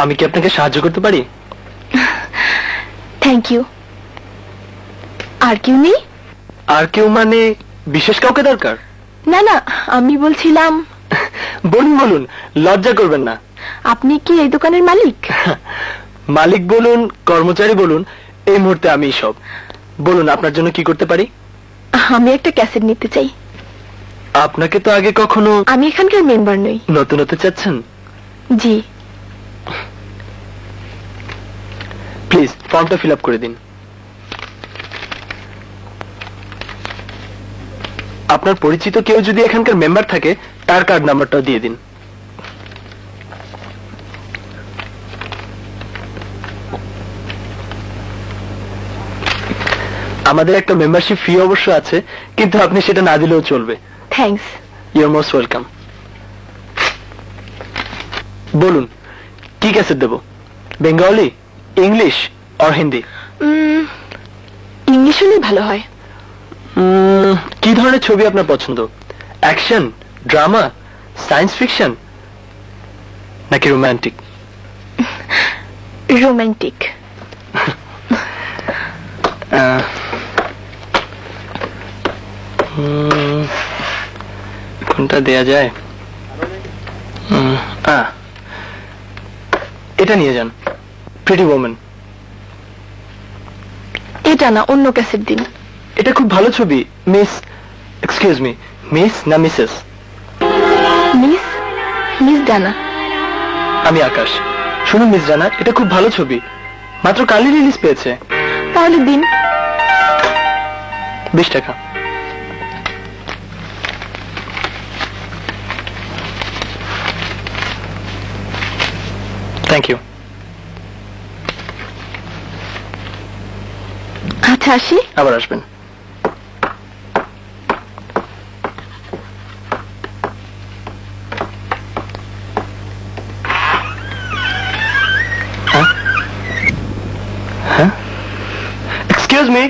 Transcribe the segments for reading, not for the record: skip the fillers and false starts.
আমি কি আপনাকে সাহায্য করতে পারি? Thank you. আর কেউ নেই? আর কেউ মানে বিশেষ কাউকে দরকার? না না, আমি বলছিলাম। বলুন বলুন, লজ্জা করবেন না। আপনি কি এই দোকানের মালিক? মালিক বলুন, কর্মচারী বলুন, এই মুহূর্তে আমি সব। বলুন আপনার জন্য কি করতে পারি? আমি একটা ক্যাসেট নিতে চাই। আপনাকে তো আগে কখনো। আমি এখানকার মেম্বার নই। নতুন হতে চাচ্ছেন? জি। প্লিজ ফর্মটা ফিল আপ করে দিন। আপনার পরিচিত কেউ যদি এখানকার মেম্বার থাকে তার কার্ড নাম্বারটাও দিয়ে দিন। আমাদের একটা মেম্বারশিপ ফি অবশ্য আছে, কিন্তু আপনি সেটা না দিলেও চলবে। Thanks. You are most welcome. বলুন কি ক্যাসেট দেব? বেঙ্গলি, ইংলিশ আর হিন্দি? ইংলিশ হলেই ভালো হয়। কি ধরনের ছবি আপনার পছন্দ? অ্যাকশন, ড্রামা, সায়েন্স ফিকশন নাকি রোমান্টিক? রোমান্টিক। কোনটা দেয়া যায়? এটা নিয়ে যান, প্রিটি ওম্যান। এটা না, অন্য ক্যাসেট দিন। এটা খুব ভালো ছবি। মিস, এক্সকিউজ মি, মিস না মিসেস? মিস, মিস ডানা। আমি আকাশ। শুনুন মিস ডানা, এটা খুব ভালো ছবি, মাত্র কালই রিলিজ পেয়েছে। তাহলে দিন। 20 টাকা। Thank you. আচ্ছা আসি। আবার আসবেন। হ্যাঁ, এক্সকিউজ মি।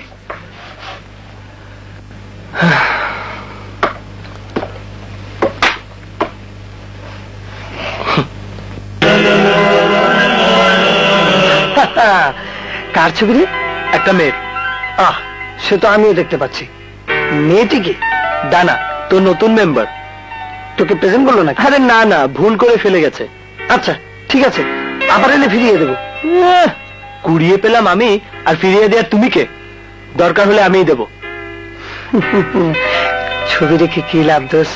কার ছবি রে? একটা মেয়ের। সে তো আমিও দেখতে পাচ্ছি। মেয়েটি কি? ডানা, তো নতুন মেম্বার। তোকে প্রেজেন্ট করলো না? আরে না না, ভুল করে ফেলে গেছে। আচ্ছা ঠিক আছে, আবার এলে ফিরিয়ে দেবো। কুড়িয়ে পেলাম আমি, আর ফিরিয়ে দেওয়ার তুমি কে? দরকার হলে আমিই দেব। ছবি রেখে কি লাভ দোষ?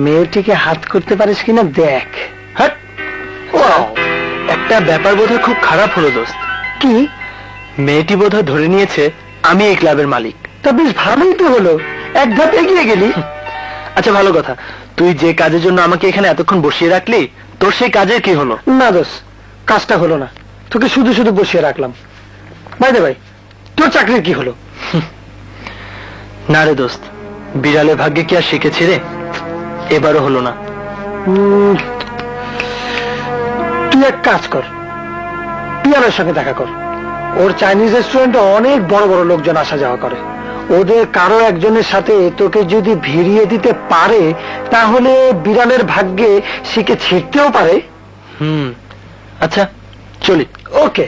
মেয়েটিকে হাত করতে পারিস কিনা দেখ। হ্যাঁ, একটা ব্যাপার বোধহয় খুব খারাপ হলো দোস্ত। কি? মেয়েটি বোধহয় ধরে নিয়েছে আমি এই ক্লাবের মালিক। তা বেশ ভালোই তো হলো, এক ধাপ এগিয়ে গেলি। আচ্ছা ভালো কথা, তুই যে কাজের জন্য আমাকে এখানে এতক্ষণ বসিয়ে রাখলি, তোর সেই কাজের কি হলো? না দোষ, কাজটা হলো না, তোকে শুধু শুধু বসিয়ে রাখলাম। বাইদে ভাই, তোর চাকরির কি হলো? না রে দোস্ত, বিড়ালে ভাগ্যে কি আর শিখেছি রে, এবারও হলো না। তুই এক কাজ কর, পিয়ানোর সঙ্গে দেখা কর। ওর চাইনিজ রেস্টুরেন্টে অনেক বড় বড় লোকজন আসা যাওয়া করে। ওদের কারো একজনের সাথে তোকে যদি ভিড়িয়ে দিতে পারে, তাহলে বিড়ালের ভাগ্যে শিখে ছিটতেও পারে। আচ্ছা চলি। ওকে।